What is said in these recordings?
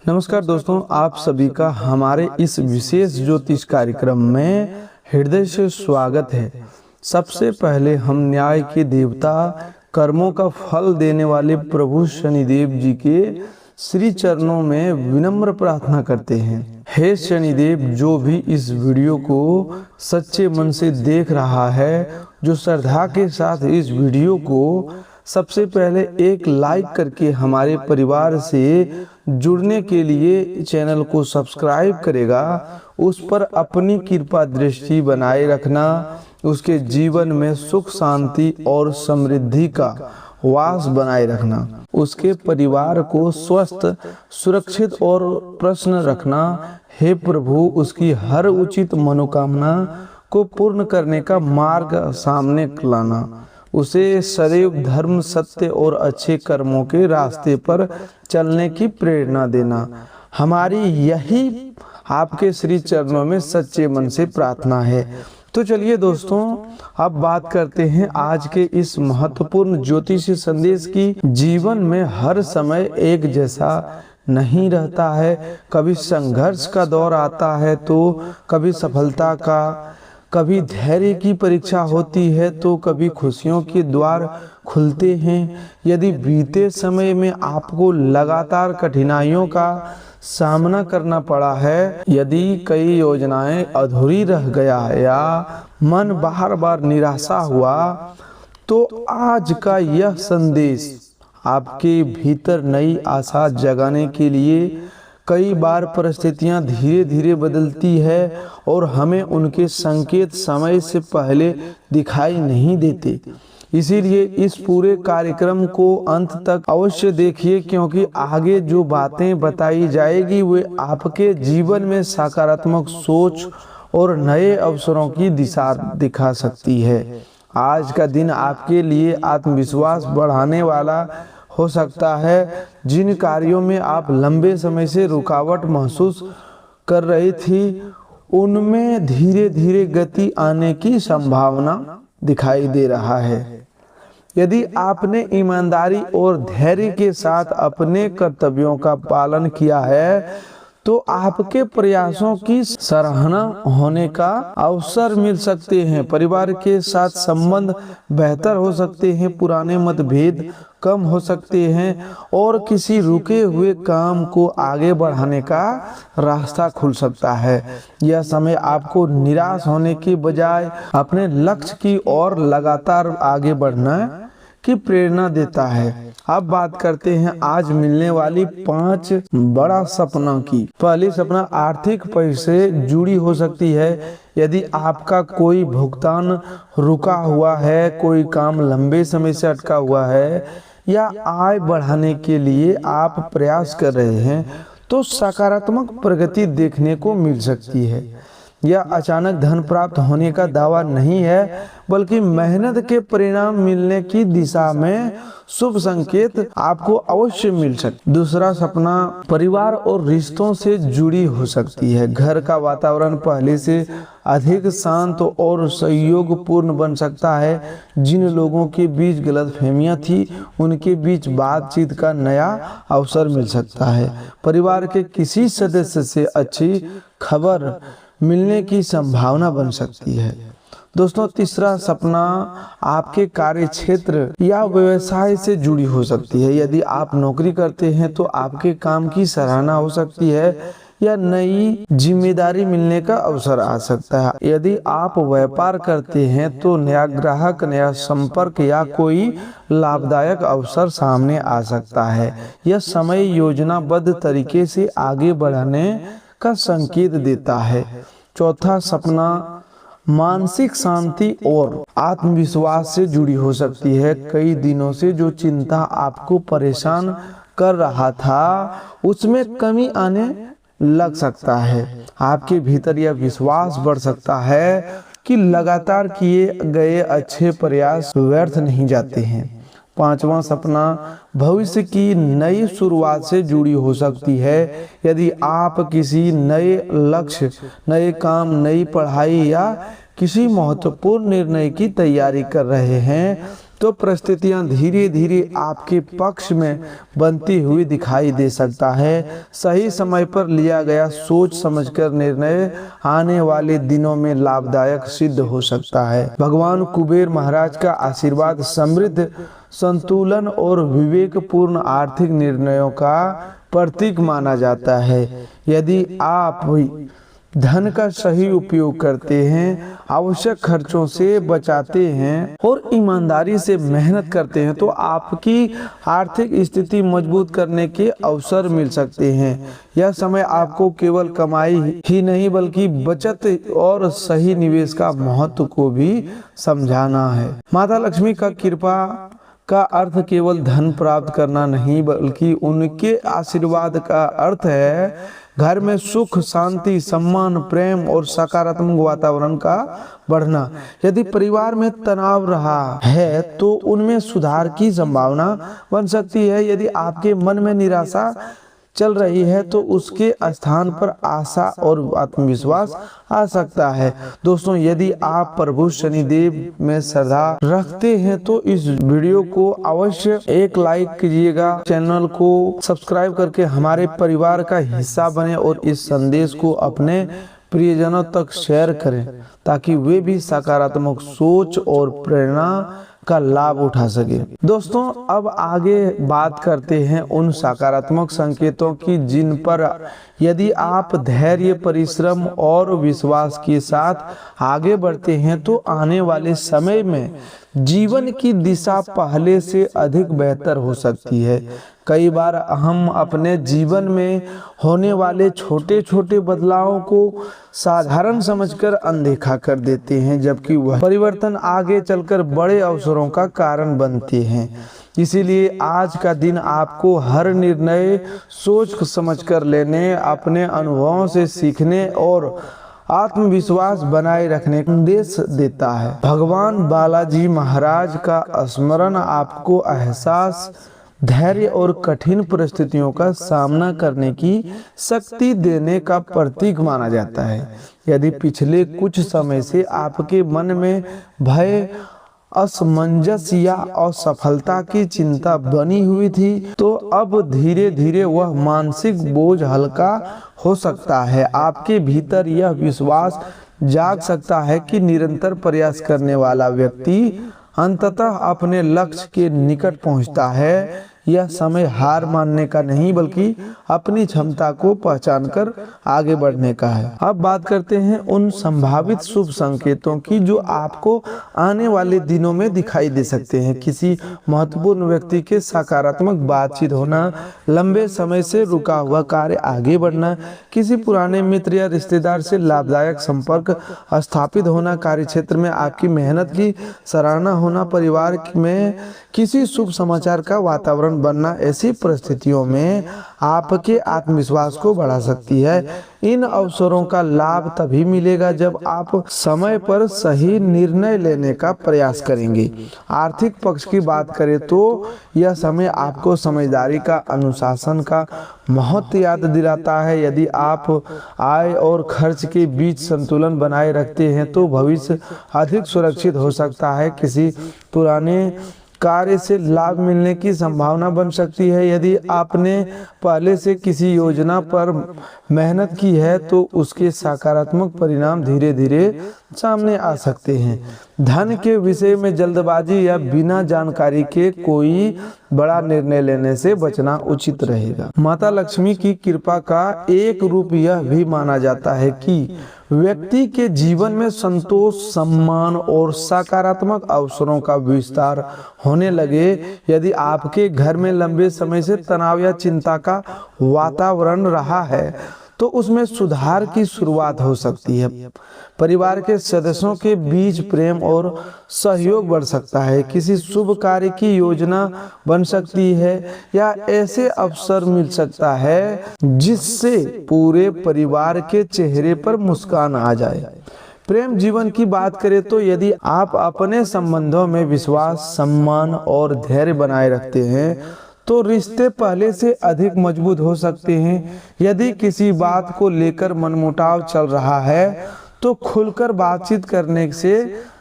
नमस्कार दोस्तों, आप सभी का हमारे इस विशेष ज्योतिष कार्यक्रम में हृदय से स्वागत है। सबसे पहले हम न्याय के देवता, कर्मों का फल देने वाले प्रभु शनिदेव जी के श्री चरणों में विनम्र प्रार्थना करते हैं। हे शनिदेव, जो भी इस वीडियो को सच्चे मन से देख रहा है, जो श्रद्धा के साथ इस वीडियो को सबसे पहले एक लाइक करके हमारे परिवार से जुड़ने के लिए चैनल को सब्सक्राइब करेगा, उस पर अपनी कृपा दृष्टि बनाए रखना, उसके जीवन में सुख शांति और समृद्धि का वास बनाए रखना, उसके परिवार को स्वस्थ, सुरक्षित और प्रसन्न रखना। हे प्रभु, उसकी हर उचित मनोकामना को पूर्ण करने का मार्ग सामने लाना, उसे सदैव धर्म, सत्य और अच्छे कर्मों के रास्ते पर चलने की प्रेरणा देना। हमारी यही आपके श्री चरणों में सच्चे मन से प्रार्थना है। तो चलिए दोस्तों, अब बात करते हैं आज के इस महत्वपूर्ण ज्योतिषीय संदेश की। जीवन में हर समय एक जैसा नहीं रहता है। कभी संघर्ष का दौर आता है तो कभी सफलता का, कभी धैर्य की परीक्षा होती है तो कभी खुशियों के द्वार खुलते हैं। यदि बीते समय में आपको लगातार कठिनाइयों का सामना करना पड़ा है, यदि कई योजनाएं अधूरी रह गया या मन बार बार निराशा हुआ, तो आज का यह संदेश आपके भीतर नई आशा जगाने के लिए। कई बार परिस्थितियां धीरे धीरे बदलती है और हमें उनके संकेत समय से पहले दिखाई नहीं देते। इसीलिए इस पूरे कार्यक्रम को अंत तक अवश्य देखिए, क्योंकि आगे जो बातें बताई जाएगी वे आपके जीवन में सकारात्मक सोच और नए अवसरों की दिशा दिखा सकती है। आज का दिन आपके लिए आत्मविश्वास बढ़ाने वाला हो सकता है। जिन कार्यों में आप लंबे समय से रुकावट महसूस कर रही थी, उनमें धीरे धीरे गति आने की संभावना दिखाई दे रहा है। यदि आपने ईमानदारी और धैर्य के साथ अपने कर्तव्यों का पालन किया है, तो आपके प्रयासों की सराहना होने का अवसर मिल सकते हैं। परिवार के साथ संबंध बेहतर हो सकते हैं, पुराने मतभेद कम हो सकते हैं और किसी रुके हुए काम को आगे बढ़ाने का रास्ता खुल सकता है। यह समय आपको निराश होने के बजाय अपने लक्ष्य की ओर लगातार आगे बढ़ना की प्रेरणा देता है। अब बात करते हैं आज मिलने वाली 5 बड़ा सपना की। पहली सपना आर्थिक पैसे जुड़ी हो सकती है। यदि आपका कोई भुगतान रुका हुआ है, कोई काम लंबे समय से अटका हुआ है या आय बढ़ाने के लिए आप प्रयास कर रहे हैं, तो सकारात्मक प्रगति देखने को मिल सकती है। यह अचानक धन प्राप्त होने का दावा नहीं है, बल्कि मेहनत के परिणाम मिलने की दिशा में शुभ संकेत आपको अवश्य मिल सकते। दूसरा सपना परिवार और रिश्तों से जुड़ी हो सकती है। घर का वातावरण पहले से अधिक शांत और सहयोगपूर्ण बन सकता है। जिन लोगों के बीच गलतफहमियां थी, उनके बीच बातचीत का नया अवसर मिल सकता है। परिवार के किसी सदस्य से अच्छी खबर मिलने की संभावना बन सकती है। दोस्तों, तीसरा सपना आपके कार्य क्षेत्र या व्यवसाय से जुड़ी हो सकती है। यदि आप नौकरी करते हैं तो आपके काम की सराहना हो सकती है या नई जिम्मेदारी मिलने का अवसर आ सकता है। यदि आप व्यापार करते हैं तो नया ग्राहक, नया संपर्क या कोई लाभदायक अवसर सामने आ सकता है। यह समय योजनाबद्ध तरीके से आगे बढ़ाने का संकेत देता है। चौथा सपना मानसिक शांति और आत्मविश्वास से जुड़ी हो सकती है। कई दिनों से जो चिंता आपको परेशान कर रहा था, उसमें कमी आने लग सकता है। आपके भीतर यह विश्वास बढ़ सकता है कि लगातार किए गए अच्छे प्रयास व्यर्थ नहीं जाते हैं। पांचवा सपना भविष्य की नई शुरुआत से जुड़ी हो सकती है। यदि आप किसी नए लक्ष्य, नए काम, नई पढ़ाई या किसी महत्वपूर्ण निर्णय की तैयारी कर रहे हैं, तो परिस्थितियां धीरे धीरे आपके पक्ष में बनती हुई दिखाई दे सकता है। सही समय पर लिया गया सोच समझकर निर्णय आने वाले दिनों में लाभदायक सिद्ध हो सकता है। भगवान कुबेर महाराज का आशीर्वाद समृद्ध, संतुलन और विवेकपूर्ण आर्थिक निर्णयों का प्रतीक माना जाता है। यदि आप धन का सही उपयोग करते हैं, आवश्यक खर्चों से बचाते हैं और ईमानदारी से मेहनत करते हैं तो आपकी आर्थिक स्थिति मजबूत करने के अवसर मिल सकते हैं। यह समय आपको केवल कमाई ही नहीं बल्कि बचत और सही निवेश का महत्व को भी समझाना है। माता लक्ष्मी का कृपा का अर्थ केवल धन प्राप्त करना नहीं बल्कि उनके आशीर्वाद का अर्थ है घर में सुख, शांति, सम्मान, प्रेम और सकारात्मक वातावरण का बढ़ना। यदि परिवार में तनाव रहा है तो उनमें सुधार की संभावना बन सकती है। यदि आपके मन में निराशा चल रही है तो उसके स्थान पर आशा और आत्मविश्वास आ सकता है। दोस्तों, यदि आप प्रभु शनिदेव में श्रद्धा रखते हैं तो इस वीडियो को अवश्य एक लाइक कीजिएगा, चैनल को सब्सक्राइब करके हमारे परिवार का हिस्सा बने और इस संदेश को अपने प्रियजनों तक शेयर करें ताकि वे भी सकारात्मक सोच और प्रेरणा का लाभ उठा सके। दोस्तों, अब आगे बात करते हैं उन सकारात्मक संकेतों की जिन पर यदि आप धैर्य, परिश्रम और विश्वास के साथ आगे बढ़ते हैं तो आने वाले समय में जीवन की दिशा पहले से अधिक बेहतर हो सकती है। कई बार हम अपने जीवन में होने वाले छोटे छोटे बदलावों को साधारण समझकर अनदेखा कर देते हैं, जबकि वह परिवर्तन आगे चलकर बड़े अवसरों का कारण बनते हैं। इसीलिए आज का दिन आपको हर निर्णय सोच समझकर लेने, अपने अनुभवों से सीखने और आत्मविश्वास बनाए रखने का संदेश देता है। भगवान बालाजी महाराज का स्मरण आपको एहसास, धैर्य और कठिन परिस्थितियों का सामना करने की शक्ति देने का प्रतीक माना जाता है। यदि पिछले कुछ समय से आपके मन में भय, असमंजस या असफलता की चिंता बनी हुई थी तो अब धीरे धीरे वह मानसिक बोझ हल्का हो सकता है। आपके भीतर यह विश्वास जाग सकता है कि निरंतर प्रयास करने वाला व्यक्ति अंततः अपने लक्ष्य के निकट पहुंचता है। यह समय हार मानने का नहीं बल्कि अपनी क्षमता को पहचानकर आगे बढ़ने का है। अब बात करते हैं उन संभावित शुभ संकेतों की जो आपको आने वाले दिनों में दिखाई दे सकते हैं। किसी महत्वपूर्ण व्यक्ति के सकारात्मक बातचीत होना, लंबे समय से रुका हुआ कार्य आगे बढ़ना, किसी पुराने मित्र या रिश्तेदार से लाभदायक संपर्क स्थापित होना, कार्यक्षेत्र में आपकी मेहनत की सराहना होना, परिवार में किसी शुभ समाचार का वातावरण बनना, ऐसी परिस्थितियों में आपके आत्मविश्वास को बढ़ा सकती है। इन अवसरों का लाभ तभी मिलेगा जब आप समय पर सही निर्णय लेने का प्रयास करेंगे। आर्थिक पक्ष की बात करें तो यह समय आपको समझदारी का, अनुशासन का महत्व याद दिलाता है। यदि आप आय और खर्च के बीच संतुलन बनाए रखते हैं तो भविष्य अधिक सुरक्षित हो सकता है। किसी पुराने कार्य से लाभ मिलने की संभावना बन सकती है। यदि आपने पहले से किसी योजना पर मेहनत की है तो उसके सकारात्मक परिणाम धीरे धीरे सामने आ सकते हैं। धन के विषय में जल्दबाजी या बिना जानकारी के कोई बड़ा निर्णय लेने से बचना उचित रहेगा। माता लक्ष्मी की कृपा का एक रूप यह भी माना जाता है कि व्यक्ति के जीवन में संतोष, सम्मान और सकारात्मक अवसरों का विस्तार होने लगे। यदि आपके घर में लंबे समय से तनाव या चिंता का वातावरण रहा है तो उसमें सुधार की शुरुआत हो सकती है। परिवार के सदस्यों के बीच प्रेम और सहयोग बढ़ सकता है। किसी शुभ कार्य की योजना बन सकती है या ऐसे अवसर मिल सकता है जिससे पूरे परिवार के चेहरे पर मुस्कान आ जाए। प्रेम जीवन की बात करें तो यदि आप अपने संबंधों में विश्वास, सम्मान और धैर्य बनाए रखते हैं तो रिश्ते पहले से अधिक मजबूत हो सकते हैं। यदि किसी बात को लेकर मनमुटाव चल रहा है तो खुलकर बातचीत करने से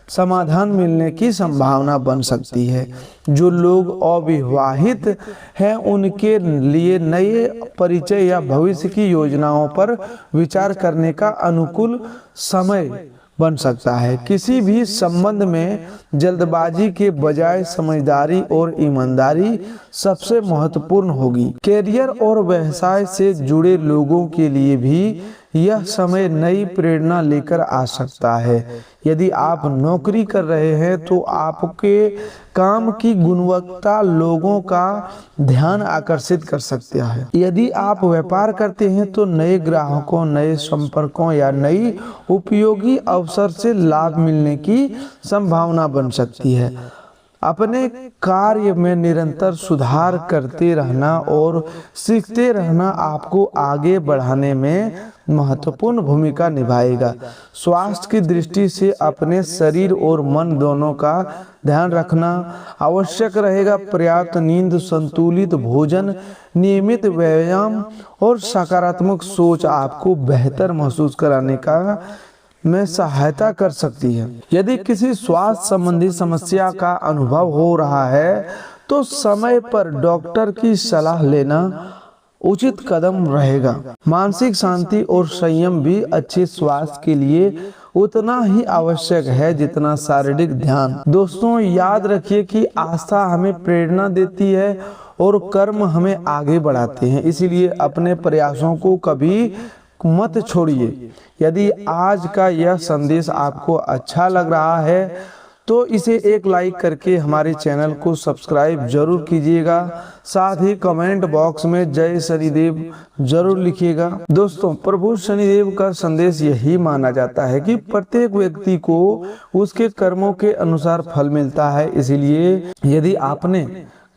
समाधान मिलने की संभावना बन सकती है। जो लोग अविवाहित हैं उनके लिए नए परिचय या भविष्य की योजनाओं पर विचार करने का अनुकूल समय बन सकता है। किसी भी संबंध में जल्दबाजी के बजाय समझदारी और ईमानदारी सबसे महत्वपूर्ण होगी। कैरियर और व्यवसाय से जुड़े लोगों के लिए भी यह समय नई प्रेरणा लेकर आ सकता है। यदि आप नौकरी कर रहे हैं तो आपके काम की गुणवत्ता लोगों का ध्यान आकर्षित कर सकता है। यदि आप व्यापार करते हैं तो नए ग्राहकों, नए संपर्कों या नई उपयोगी अवसर से लाभ मिलने की संभावना बन सकती है। अपने कार्य में निरंतर सुधार करते रहना और सीखते रहना आपको आगे बढ़ाने में महत्वपूर्ण भूमिका निभाएगा। स्वास्थ्य की दृष्टि से अपने शरीर और मन दोनों का ध्यान रखना आवश्यक रहेगा। पर्याप्त नींद, संतुलित भोजन, नियमित व्यायाम और सकारात्मक सोच आपको बेहतर महसूस कराने का में सहायता कर सकती है। यदि किसी स्वास्थ्य संबंधी समस्या का अनुभव हो रहा है तो समय पर डॉक्टर की सलाह लेना उचित कदम रहेगा। मानसिक शांति और संयम भी अच्छे स्वास्थ्य के लिए उतना ही आवश्यक है जितना शारीरिक ध्यान। दोस्तों, याद रखिए कि आस्था हमें प्रेरणा देती है और कर्म हमें आगे बढ़ाते हैं। इसीलिए अपने प्रयासों को कभी मत छोड़िए। यदि आज का यह संदेश आपको अच्छा लग रहा है तो इसे एक लाइक करके हमारे चैनल को सब्सक्राइब जरूर कीजिएगा। साथ ही कमेंट बॉक्स में जय शनिदेव जरूर लिखिएगा। दोस्तों, प्रभु शनिदेव का संदेश यही माना जाता है कि प्रत्येक व्यक्ति को उसके कर्मों के अनुसार फल मिलता है। इसीलिए यदि आपने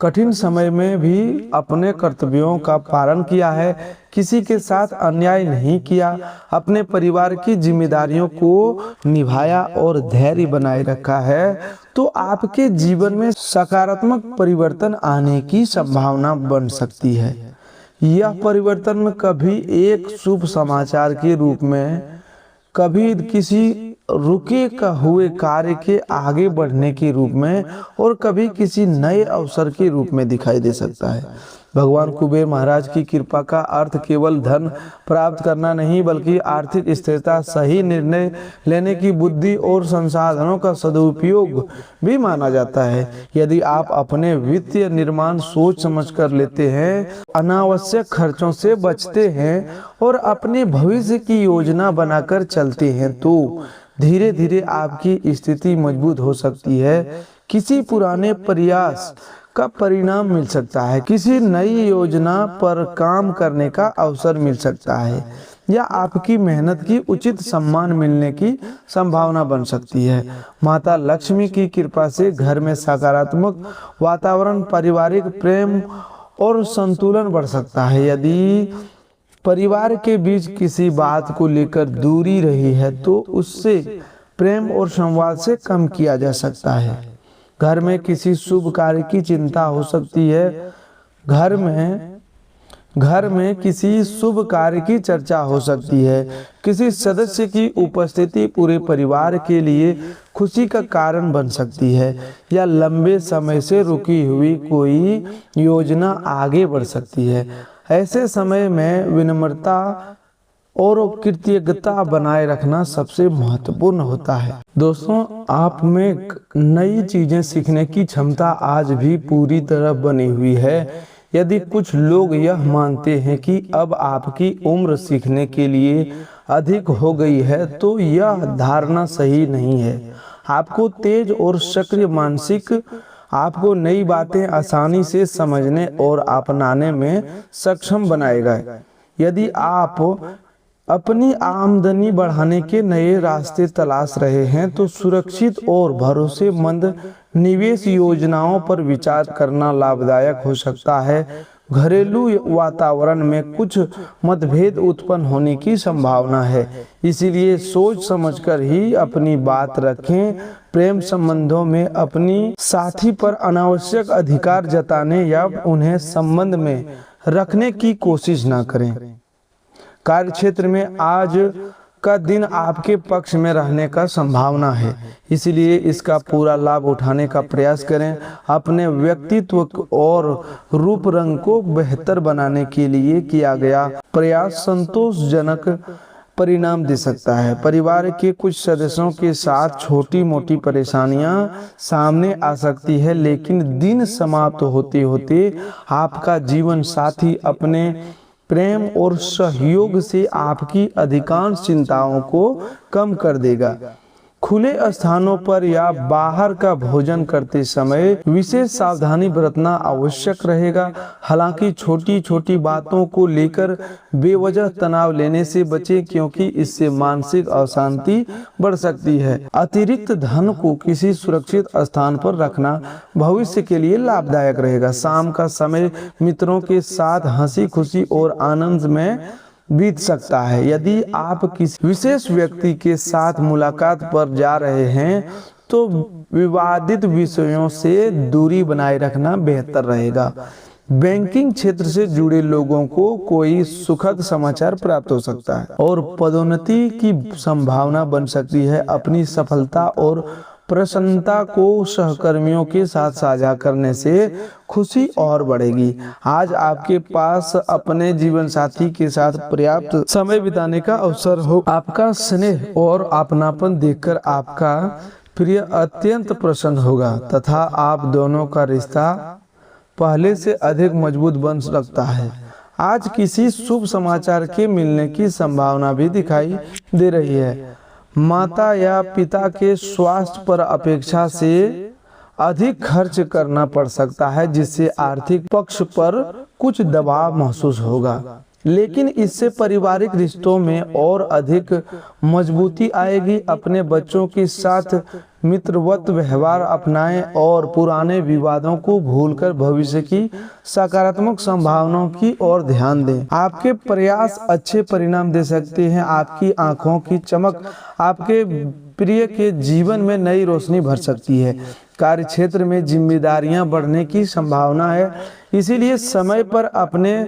कठिन समय में भी अपने कर्तव्यों का पालन किया है, किसी के साथ अन्याय नहीं किया, अपने परिवार की जिम्मेदारियों को निभाया और धैर्य बनाए रखा है, तो आपके जीवन में सकारात्मक परिवर्तन आने की संभावना बन सकती है। यह परिवर्तन कभी एक शुभ समाचार के रूप में, कभी किसी रुके हुए कार्य के आगे बढ़ने के रूप में और कभी किसी नए अवसर के रूप में दिखाई दे सकता है। भगवान कुबेर महाराज की कृपा का अर्थ केवल धन प्राप्त करना नहीं बल्कि आर्थिक स्थिरता, सही निर्णय लेने की बुद्धि और संसाधनों का सदुपयोग भी माना जाता है। यदि आप अपने वित्तीय निर्माण सोच समझ कर लेते हैं, अनावश्यक खर्चों से बचते हैं और अपने भविष्य की योजना बनाकर चलते हैं तो धीरे धीरे आपकी स्थिति मजबूत हो सकती है। किसी पुराने प्रयास का परिणाम मिल सकता है, किसी नई योजना पर काम करने का अवसर मिल सकता है या आपकी मेहनत की उचित सम्मान मिलने की संभावना बन सकती है। माता लक्ष्मी की कृपा से घर में सकारात्मक वातावरण, पारिवारिक प्रेम और संतुलन बढ़ सकता है। यदि परिवार के बीच किसी बात को लेकर दूरी रही है तो उससे प्रेम और संवाद से कम किया जा सकता है। घर में किसी शुभ कार्य की चिंता हो सकती है। घर में किसी शुभ कार्य की चर्चा हो सकती है। किसी सदस्य की उपस्थिति पूरे परिवार के लिए खुशी का कारण बन सकती है या लंबे समय से रुकी हुई कोई योजना आगे बढ़ सकती है। ऐसे समय में विनम्रता और कृतज्ञता बनाए रखना सबसे महत्वपूर्ण होता है। दोस्तों, आप में नई चीजें सीखने की क्षमता आज भी पूरी तरह बनी हुई है। यदि कुछ लोग यह मानते हैं कि अब आपकी उम्र सीखने के लिए अधिक हो गई है तो यह धारणा सही नहीं है। आपको तेज और सक्रिय मानसिक आपको नई बातें आसानी से समझने और अपनाने में सक्षम बनाएगा। यदि आप अपनी आमदनी बढ़ाने के नए रास्ते तलाश रहे हैं तो सुरक्षित और भरोसेमंद निवेश योजनाओं पर विचार करना लाभदायक हो सकता है। घरेलू वातावरण में कुछ मतभेद उत्पन्न होने की संभावना है, इसीलिए सोच समझकर ही अपनी बात रखें। प्रेम संबंधों में अपनी साथी पर अनावश्यक अधिकार जताने या उन्हें संबंध में रखने की कोशिश न करें। कार्य क्षेत्र में आज का दिन आपके पक्ष में रहने का संभावना है, इसलिए इसका पूरा लाभ उठाने का प्रयास करें। अपने व्यक्तित्व और रूप रंग को बेहतर बनाने के लिए किया गया प्रयास संतोषजनक परिणाम दे सकता है। परिवार के कुछ सदस्यों के साथ छोटी मोटी परेशानियां सामने आ सकती है, लेकिन दिन समाप्त होते होते आपका जीवन साथी अपने प्रेम और सहयोग से आपकी अधिकांश चिंताओं को कम कर देगा। खुले स्थानों पर या बाहर का भोजन करते समय विशेष सावधानी बरतना आवश्यक रहेगा। हालांकि छोटी छोटी बातों को लेकर बेवजह तनाव लेने से बचें, क्योंकि इससे मानसिक अशांति बढ़ सकती है। अतिरिक्त धन को किसी सुरक्षित स्थान पर रखना भविष्य के लिए लाभदायक रहेगा। शाम का समय मित्रों के साथ हंसी खुशी और आनंद में बीत सकता है। यदि आप किसी विशेष व्यक्ति के साथ मुलाकात पर जा रहे हैं तो विवादित विषयों से दूरी बनाए रखना बेहतर रहेगा। बैंकिंग क्षेत्र से जुड़े लोगों को कोई सुखद समाचार प्राप्त हो सकता है और पदोन्नति की संभावना बन सकती है। अपनी सफलता और प्रसन्नता को सहकर्मियों के साथ साझा करने से खुशी और बढ़ेगी। आज आपके पास अपने जीवन साथी के साथ पर्याप्त समय बिताने का अवसर हो। आपका स्नेह और अपनापन देखकर आपका प्रिय अत्यंत प्रसन्न होगा तथा आप दोनों का रिश्ता पहले से अधिक मजबूत बन सकता है। आज किसी शुभ समाचार के मिलने की संभावना भी दिखाई दे रही है। माता या पिता के स्वास्थ्य पर अपेक्षा से अधिक खर्च करना पड़ सकता है, जिससे आर्थिक पक्ष पर कुछ दबाव महसूस होगा, लेकिन इससे पारिवारिक रिश्तों में और अधिक मजबूती आएगी। अपने बच्चों के साथ मित्रवत व्यवहार अपनाएं और पुराने विवादों को भूलकर भविष्य की सकारात्मक संभावनाओं की ओर ध्यान दें। आपके प्रयास अच्छे परिणाम दे सकते हैं। आपकी आंखों की चमक आपके प्रिय के जीवन में नई रोशनी भर सकती है। कार्य क्षेत्र में जिम्मेदारियां बढ़ने की संभावना है, इसीलिए समय पर अपने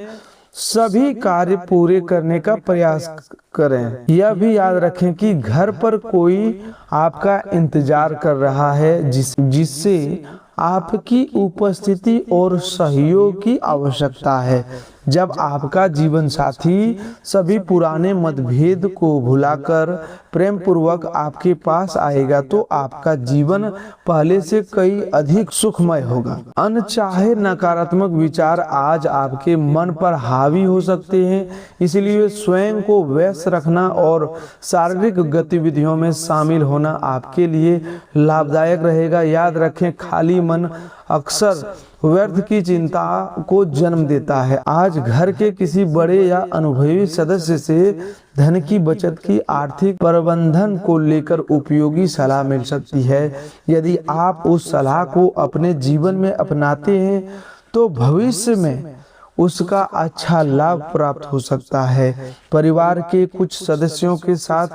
सभी कार्य पूरे करने का प्रयास करें। यह भी याद रखें कि घर पर कोई आपका इंतजार कर रहा है, जिससे आपकी उपस्थिति और सहयोग की आवश्यकता है। जब आपका जीवन साथी सभी पुराने मतभेद को भुलाकर प्रेम पूर्वक आपके पास आएगा तो आपका जीवन पहले से कई अधिक सुखमय होगा। अनचाहे नकारात्मक विचार आज आपके मन पर हावी हो सकते हैं, इसलिए स्वयं को व्यस्त रखना और शारीरिक गतिविधियों में शामिल होना आपके लिए लाभदायक रहेगा। याद रखें, खाली मन अक्सर व्यर्थ की चिंता को जन्म देता है। आज घर के किसी बड़े या अनुभवी सदस्य से धन की बचत की आर्थिक प्रबंधन को लेकर उपयोगी सलाह मिल सकती है। यदि आप उस सलाह को अपने जीवन में अपनाते हैं तो भविष्य में उसका अच्छा लाभ प्राप्त हो सकता है। परिवार के कुछ सदस्यों के साथ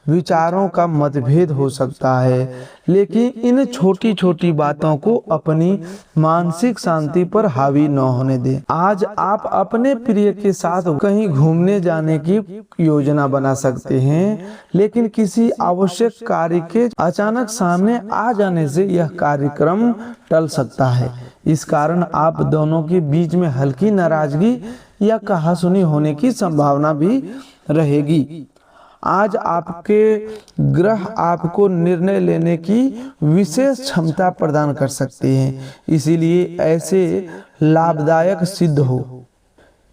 विचारों का मतभेद हो सकता है, लेकिन इन छोटी छोटी बातों को अपनी मानसिक शांति पर हावी न होने दें। आज आप अपने प्रिय के साथ कहीं घूमने जाने की योजना बना सकते हैं, लेकिन किसी आवश्यक कार्य के अचानक सामने आ जाने से यह कार्यक्रम टल सकता है। इस कारण आप दोनों के बीच में हल्की नाराजगी या कहासुनी होने की संभावना भी रहेगी। आज आपके ग्रह आपको निर्णय लेने की विशेष क्षमता प्रदान कर सकते हैं,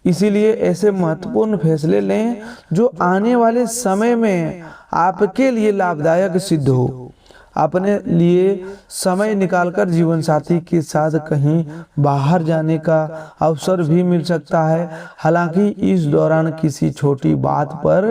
इसीलिए ऐसे महत्वपूर्ण फैसले लें जो आने वाले समय में आपके लिए लाभदायक सिद्ध हो। अपने लिए समय निकालकर जीवन साथी के साथ कहीं बाहर जाने का अवसर भी मिल सकता है। हालांकि इस दौरान किसी छोटी बात पर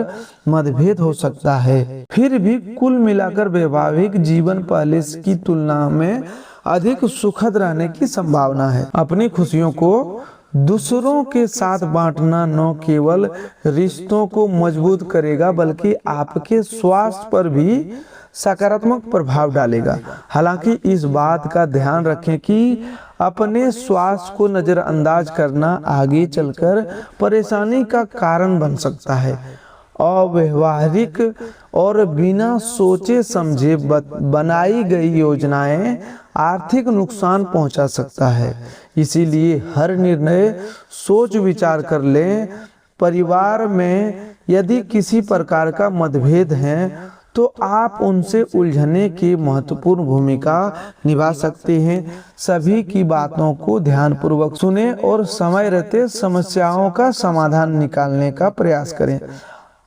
मतभेद हो सकता है, फिर भी कुल मिलाकर वैवाहिक जीवन पहले की तुलना में अधिक सुखद रहने की संभावना है। अपनी खुशियों को दूसरों के साथ बांटना न केवल रिश्तों को मजबूत करेगा बल्कि आपके स्वास्थ्य पर भी सकारात्मक प्रभाव डालेगा। हालांकि इस बात का ध्यान रखें कि अपने स्वास्थ्य को नजरअंदाज करना आगे चलकर परेशानी का कारण बन सकता है अव्यवहारिक और बिना सोचे समझे बनाई गई योजनाएं आर्थिक नुकसान पहुंचा सकता है। इसीलिए हर निर्णय सोच विचार कर लें। परिवार में यदि किसी प्रकार का मतभेद है तो आप उनसे उलझने की महत्वपूर्ण भूमिका निभा सकते हैं। सभी की बातों को ध्यानपूर्वक सुनें और समय रहते समस्याओं का समाधान निकालने का प्रयास करें।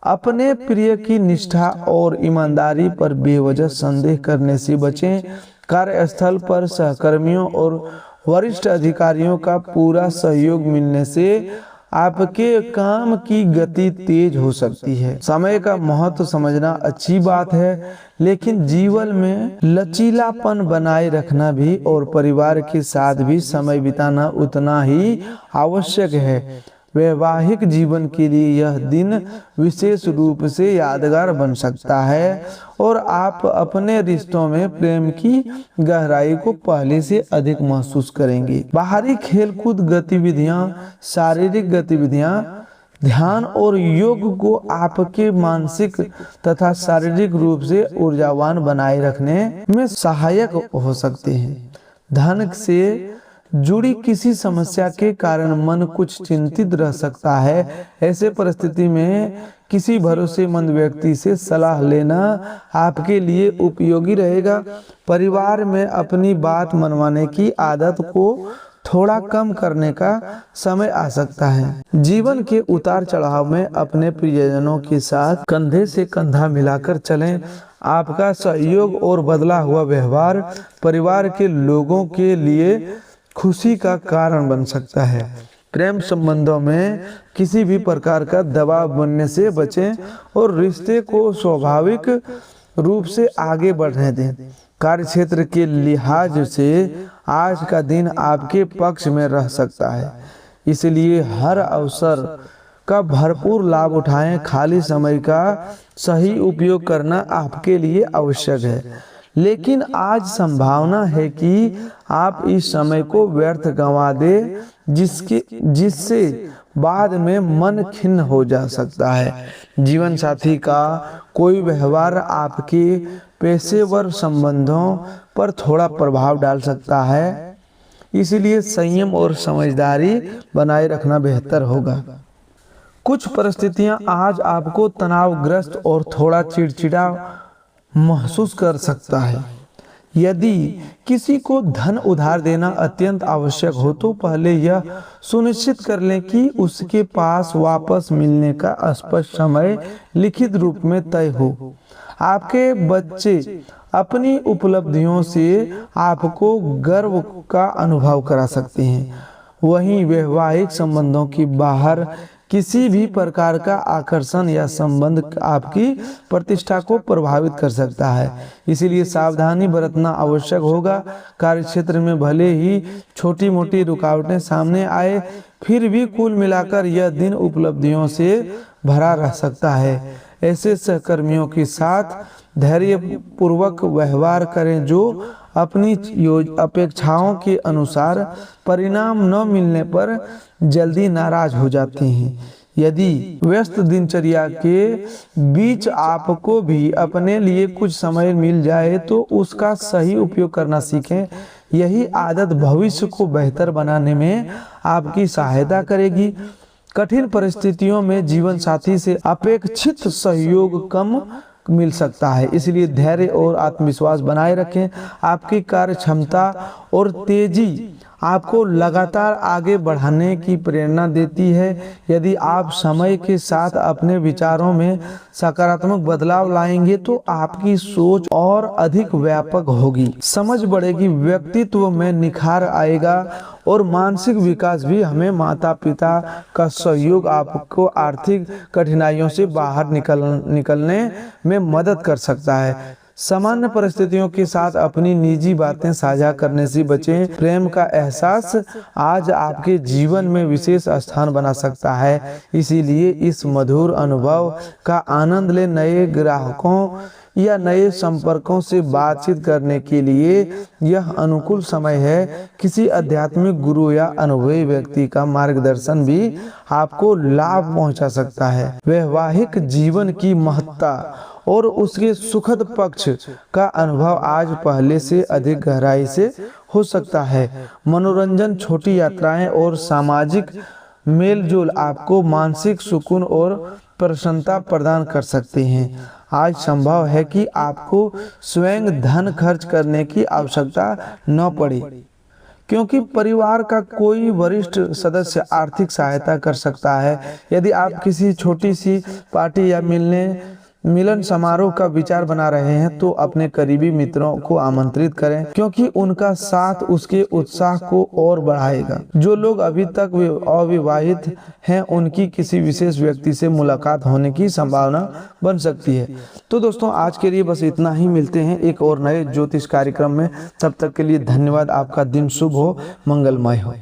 अपने प्रिय की निष्ठा और ईमानदारी पर बेवजह संदेह करने से बचें। कार्यस्थल पर सहकर्मियों और वरिष्ठ अधिकारियों का पूरा सहयोग मिलने से आपके काम की गति तेज हो सकती है। समय का महत्व समझना अच्छी बात है, लेकिन जीवन में लचीलापन बनाए रखना भी और परिवार के साथ भी समय बिताना उतना ही आवश्यक है। वैवाहिक जीवन के लिए यह दिन विशेष रूप से यादगार बन सकता है और आप अपने रिश्तों में प्रेम की गहराई को पहले से अधिक महसूस करेंगे। बाहरी खेलकूद गतिविधियां, शारीरिक गतिविधियां, ध्यान और योग को आपके मानसिक तथा शारीरिक रूप से ऊर्जावान बनाए रखने में सहायक हो सकते हैं। धन से जुड़ी किसी समस्या के कारण मन कुछ चिंतित रह सकता है। ऐसे परिस्थिति में किसी भरोसेमंद व्यक्ति से सलाह लेना आपके लिए उपयोगी रहेगा। परिवार में अपनी बात मनवाने की आदत को थोड़ा कम करने का समय आ सकता है। जीवन के उतार चढ़ाव में अपने प्रियजनों के साथ कंधे से कंधा मिलाकर चलें। आपका सहयोग और बदला हुआ व्यवहार परिवार के लोगों के लिए खुशी का कारण बन सकता है। प्रेम संबंधों में किसी भी प्रकार का दबाव बनने से बचें और रिश्ते को स्वाभाविक रूप से आगे बढ़ने दें। कार्यक्षेत्र के लिहाज से आज का दिन आपके पक्ष में रह सकता है, इसलिए हर अवसर का भरपूर लाभ उठाएं। खाली समय का सही उपयोग करना आपके लिए आवश्यक है, लेकिन आज संभावना है कि आप इस समय को व्यर्थ गंवा दें, जिससे बाद में मन खिन्न हो जा सकता है। जीवन साथी का कोई व्यवहार आपके पेशेवर संबंधों पर थोड़ा प्रभाव डाल सकता है, इसलिए संयम और समझदारी बनाए रखना बेहतर होगा। कुछ परिस्थितियां आज आपको तनावग्रस्त और थोड़ा चिड़चिड़ा महसूस कर सकता है। यदि किसी को धन उधार देना अत्यंत आवश्यक हो तो पहले यह सुनिश्चित कर लें कि उसके पास वापस मिलने का स्पष्ट समय लिखित रूप में तय हो। आपके बच्चे अपनी उपलब्धियों से आपको गर्व का अनुभव करा सकते हैं। वहीं वैवाहिक संबंधों की बाहर किसी भी प्रकार का आकर्षण या संबंध आपकी प्रतिष्ठा को प्रभावित कर सकता है, इसलिए सावधानी बरतना आवश्यक होगा। कार्यक्षेत्र में भले ही छोटी मोटी रुकावटें सामने आए, फिर भी कुल मिलाकर यह दिन उपलब्धियों से भरा रह सकता है। ऐसे सहकर्मियों के साथ धैर्यपूर्वक व्यवहार करें जो अपनी अपेक्षाओं के अनुसार परिणाम न मिलने पर जल्दी नाराज हो जाते हैं। यदि व्यस्त दिनचर्या के बीच आपको भी अपने लिए कुछ समय मिल जाए तो उसका सही उपयोग करना सीखें। यही आदत भविष्य को बेहतर बनाने में आपकी सहायता करेगी। कठिन परिस्थितियों में जीवन साथी से अपेक्षित सहयोग कम मिल सकता है, इसलिए धैर्य और आत्मविश्वास बनाए रखें। आपकी कार्य क्षमता और तेजी आपको लगातार आगे बढ़ाने की प्रेरणा देती है। यदि आप समय के साथ अपने विचारों में सकारात्मक बदलाव लाएंगे तो आपकी सोच और अधिक व्यापक होगी, समझ बढ़ेगी, व्यक्तित्व में निखार आएगा और मानसिक विकास भी। हमें माता पिता का सहयोग आपको आर्थिक कठिनाइयों से बाहर निकलने में मदद कर सकता है। सामान्य परिस्थितियों के साथ अपनी निजी बातें साझा करने से बचें। प्रेम का एहसास आज आपके जीवन में विशेष स्थान बना सकता है, इसीलिए इस मधुर अनुभव का आनंद लें। नए ग्राहकों या नए संपर्कों से बातचीत करने के लिए यह अनुकूल समय है। किसी आध्यात्मिक गुरु या अनुभवी व्यक्ति का मार्गदर्शन भी आपको लाभ पहुंचा सकता है। वैवाहिक जीवन की महत्ता और उसके सुखद पक्ष का अनुभव आज पहले से अधिक गहराई से हो सकता है। मनोरंजन, छोटी यात्राएं और सामाजिक मेलजोल आपको मानसिक सुकून और प्रसन्नता प्रदान कर सकते हैं। आज संभव है कि आपको स्वयं धन खर्च करने की आवश्यकता न पड़े, क्योंकि परिवार का कोई वरिष्ठ सदस्य आर्थिक सहायता कर सकता है। यदि आप किसी छोटी सी पार्टी या मिलन समारोह का विचार बना रहे हैं तो अपने करीबी मित्रों को आमंत्रित करें, क्योंकि उनका साथ उसके उत्साह को और बढ़ाएगा। जो लोग अभी तक अविवाहित हैं उनकी किसी विशेष व्यक्ति से मुलाकात होने की संभावना बन सकती है। तो दोस्तों, आज के लिए बस इतना ही। मिलते हैं एक और नए ज्योतिष कार्यक्रम में। तब तक के लिए धन्यवाद। आपका दिन शुभ हो, मंगलमय हो।